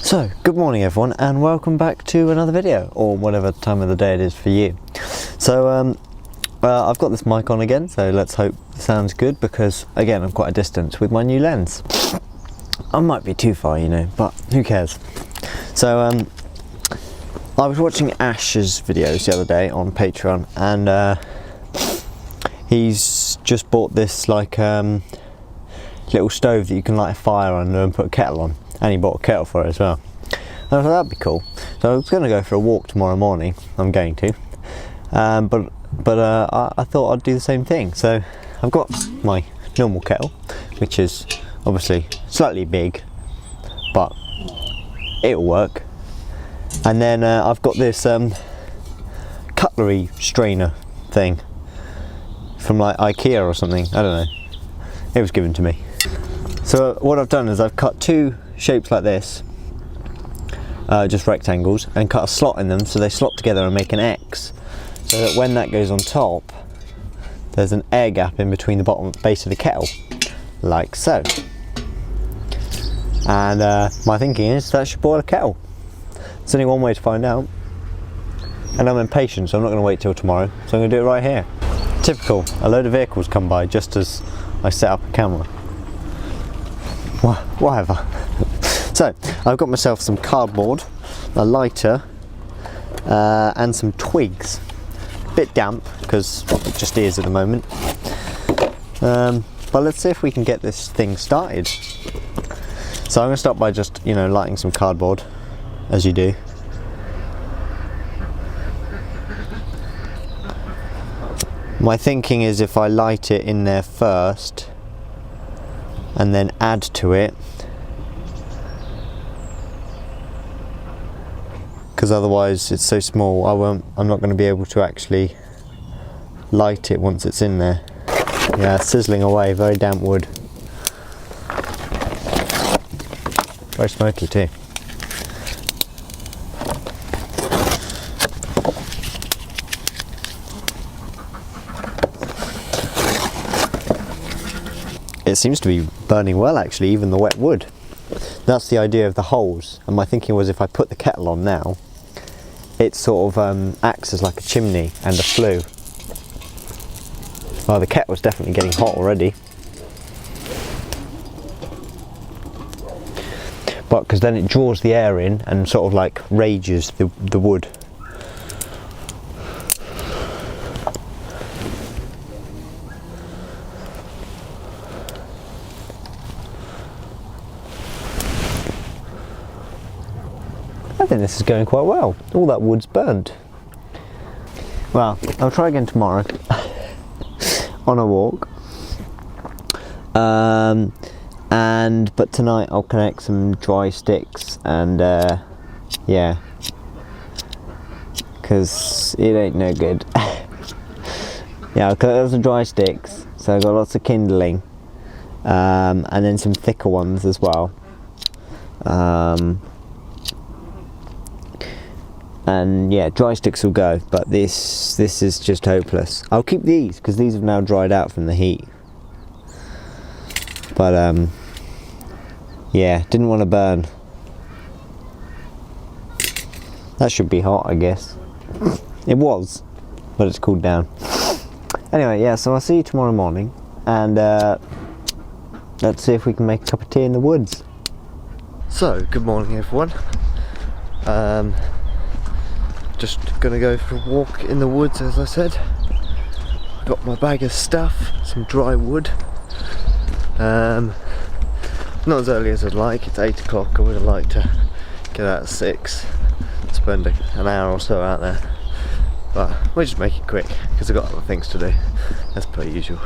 So, good morning everyone and welcome back to another video, or whatever time of the day it is for you. So I've got this mic on again, so let's hope it sounds good, because again I'm quite a distance with my new lens. I might be too far, you know, but who cares. So I was watching Ash's videos the other day on Patreon, and he's just bought this like little stove that you can light a fire under and put a kettle on. And he bought a kettle for it as well. And I thought that'd be cool. So I was going to go for a walk tomorrow morning. I'm going to. But I thought I'd do the same thing. So I've got my normal kettle, which is obviously slightly big, but it'll work. And then I've got this cutlery strainer thing from like IKEA or something. I don't know. It was given to me. So what I've done is I've cut two shapes like this, just rectangles, and cut a slot in them so they slot together and make an X, so that when that goes on top there's an air gap in between the bottom base of the kettle, like so. And my thinking is that should boil a kettle. There's only one way to find out, and I'm impatient, so I'm not going to wait till tomorrow, so I'm going to do it right here. Typical, a load of vehicles come by just as I set up a camera. Whatever. So I've got myself some cardboard, a lighter, and some twigs. Bit damp because it just is at the moment. But let's see if we can get this thing started. So I'm going to start by just, you know, lighting some cardboard, as you do. My thinking is if I light it in there first and then add to it, because otherwise it's so small I'm not going to be able to actually light it once it's in there. Yeah, sizzling away, very damp wood. Very smoky too. It seems to be burning well actually, even the wet wood. That's the idea of the holes, and my thinking was if I put the kettle on now, it sort of acts as like a chimney and a flue. Well, the kettle's definitely getting hot already. But because then it draws the air in and sort of like rages the wood. I think this is going quite well. All that wood's burnt. Well, I'll try again tomorrow on a walk. But tonight I'll connect some dry sticks and yeah, because it ain't no good. Yeah, I'll connect some dry sticks, so I've got lots of kindling, and then some thicker ones as well. And yeah, dry sticks will go, but this is just hopeless. I'll keep these because these have now dried out from the heat. But yeah, didn't want to burn. That should be hot, I guess. It was, but it's cooled down. Anyway, yeah, so I'll see you tomorrow morning, and let's see if we can make a cup of tea in the woods. So, good morning everyone. Just gonna go for a walk in the woods, as I said. Got my bag of stuff, some dry wood. Not as early as I'd like, it's 8 o'clock. I would have liked to get out at 6, spend an hour or so out there. But we'll just make it quick, because I've got other things to do, as per usual.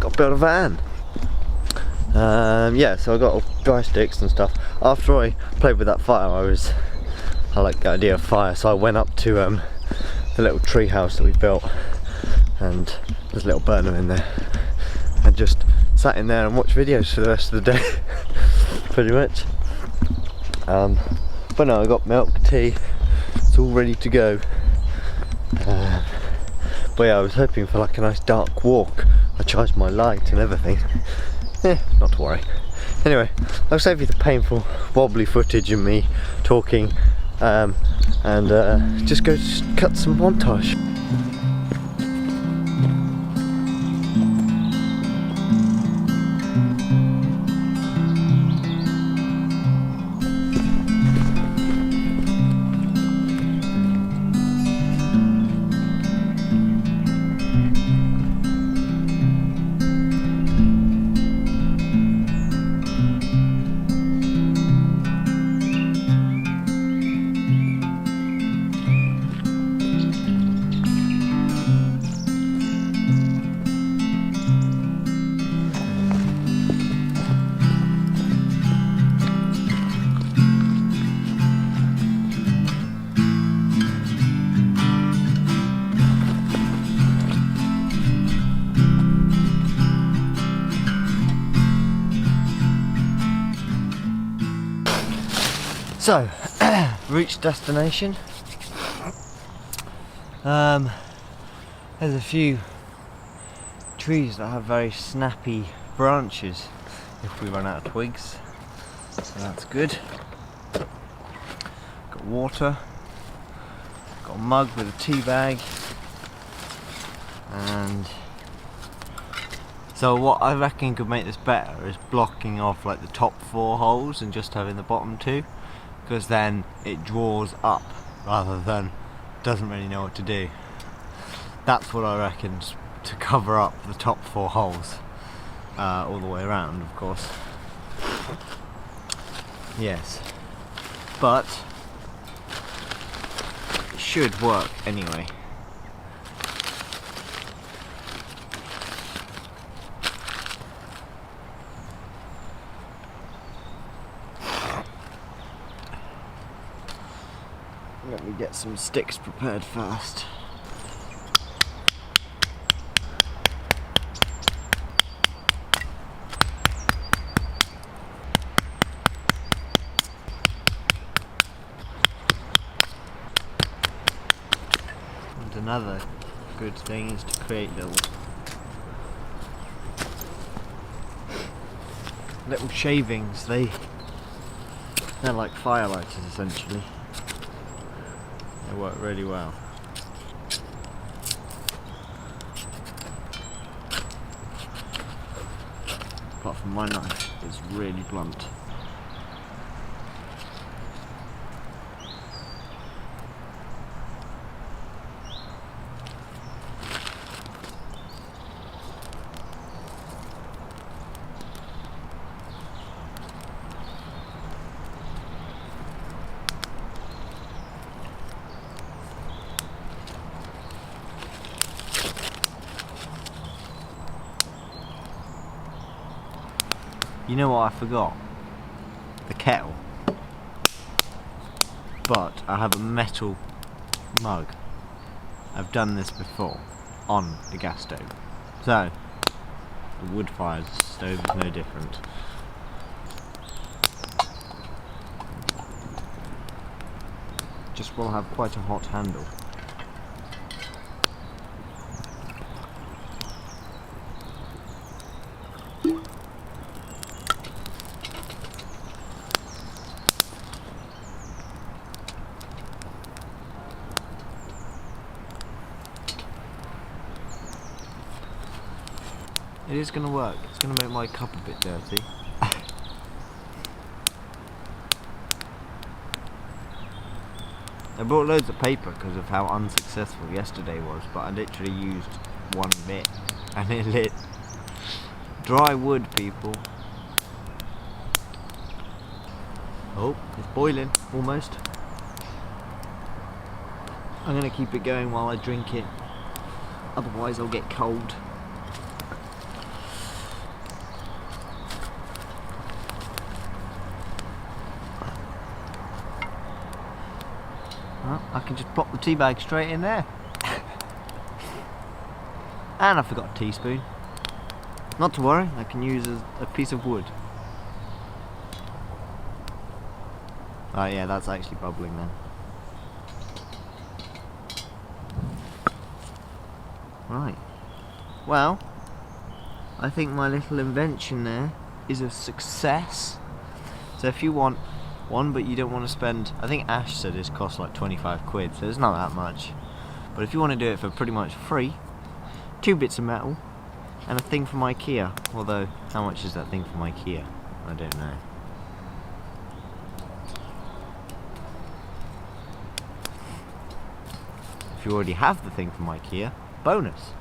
Got to build a van. Yeah, so I got all dry sticks and stuff. After I played with that fire, I like the idea of fire, so I went up to the little tree house that we built, and there's a little burner in there, and just sat in there and watched videos for the rest of the day. Pretty much. But no, I got milk, tea, it's all ready to go. But yeah, I was hoping for like a nice dark walk. I charged my light and everything. Not to worry, Anyway, I'll save you the painful wobbly footage of me talking and just go cut some montage. So, reached destination. There's a few trees that have very snappy branches if we run out of twigs, so that's good. Got water, got a mug with a tea bag, and so what I reckon could make this better is blocking off like the top 4 holes and just having the bottom 2. Because then it draws up rather than doesn't really know what to do. That's what I reckon, to cover up the top 4 holes all the way around, of course. Yes, but it should work anyway. Let me get some sticks prepared first. And another good thing is to create little shavings. They're like firelighters essentially. They work really well. Apart from my knife, it's really blunt. You know what I forgot? The kettle. But I have a metal mug. I've done this before on a gas stove. So, the wood-fired stove is no different. Just will have quite a hot handle. It is going to work. It's going to make my cup a bit dirty. I brought loads of paper because of how unsuccessful yesterday was, but I literally used one bit and it lit. Dry wood, people. Oh, it's boiling, almost. I'm going to keep it going while I drink it, otherwise I'll get cold. Well, I can just pop the tea bag straight in there. And I forgot a teaspoon. Not to worry, I can use a piece of wood. Oh yeah, that's actually bubbling then. Right. Well, I think my little invention there is a success. So if you want one but you don't want to spend, I think Ash said this costs like 25 quid, so it's not that much. But if you want to do it for pretty much free, 2 bits of metal and a thing from IKEA. Although, how much is that thing from IKEA? I don't know. If you already have the thing from IKEA, bonus.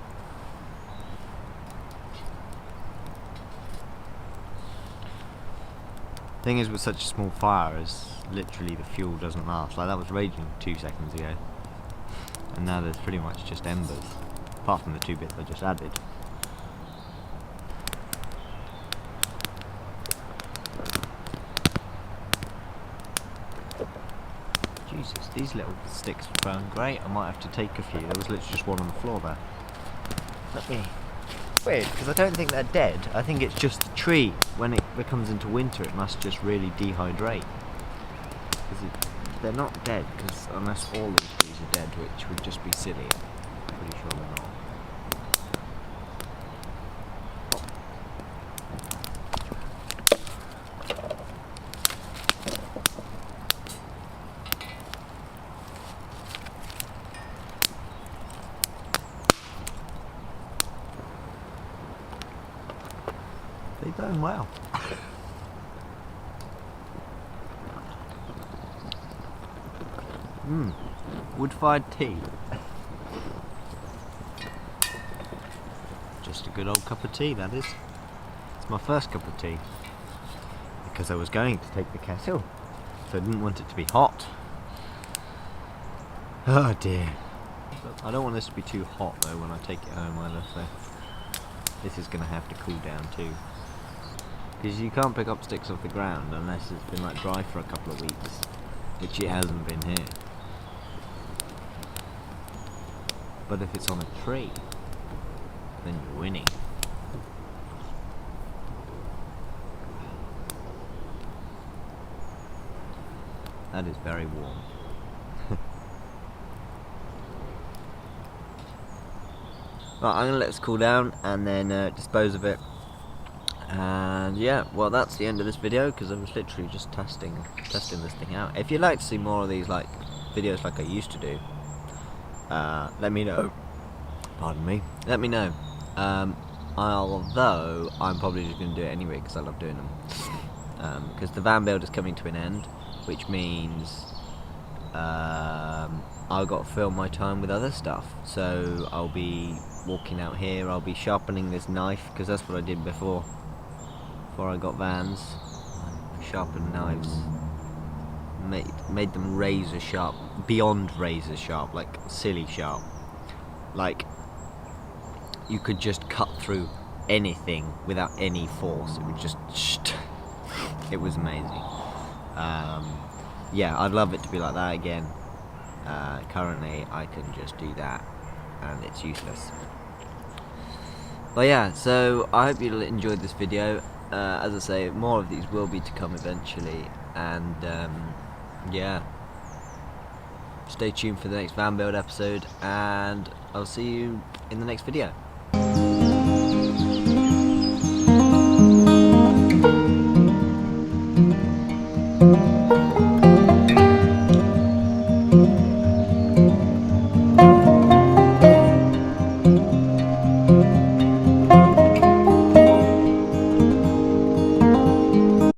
Thing is, with such a small fire, is literally the fuel doesn't last. Like that was raging 2 seconds ago, and now there's pretty much just embers, apart from the 2 bits I just added. Jesus, these little sticks burn great. I might have to take a few. There was literally just one on the floor there. Let me. Weird, because I don't think they're dead. I think it's just the tree. When it becomes into winter, it must just really dehydrate. Because they're not dead, because unless all these trees are dead, which would just be silly. I'm pretty sure they're not. They're going well. Wood-fired tea. Just a good old cup of tea, that is. It's my first cup of tea. Because I was going to take the kettle, so I didn't want it to be hot. Oh dear. I don't want this to be too hot though when I take it home either, so this is going to have to cool down too. Because you can't pick up sticks off the ground unless it's been like dry for a couple of weeks, which it hasn't been here. But if it's on a tree, then you're winning. That is very warm. Right, I'm going to let this cool down and then dispose of it. And yeah, well that's the end of this video because I was literally just testing this thing out. If you'd like to see more of these like videos like I used to do, let me know. Pardon me. Let me know. Although I'm probably just going to do it anyway because I love doing them. Because the van build is coming to an end, which means I've got to fill my time with other stuff. So I'll be walking out here. I'll be sharpening this knife because that's what I did before I got vans. I sharpened knives, made them razor sharp, beyond razor sharp, like silly sharp. Like you could just cut through anything without any force. It would just it was amazing. Yeah, I'd love it to be like that again. Currently I can just do that and it's useless. But yeah, so I hope you enjoyed this video. As I say, more of these will be to come eventually, and yeah, stay tuned for the next van build episode, and I'll see you in the next video.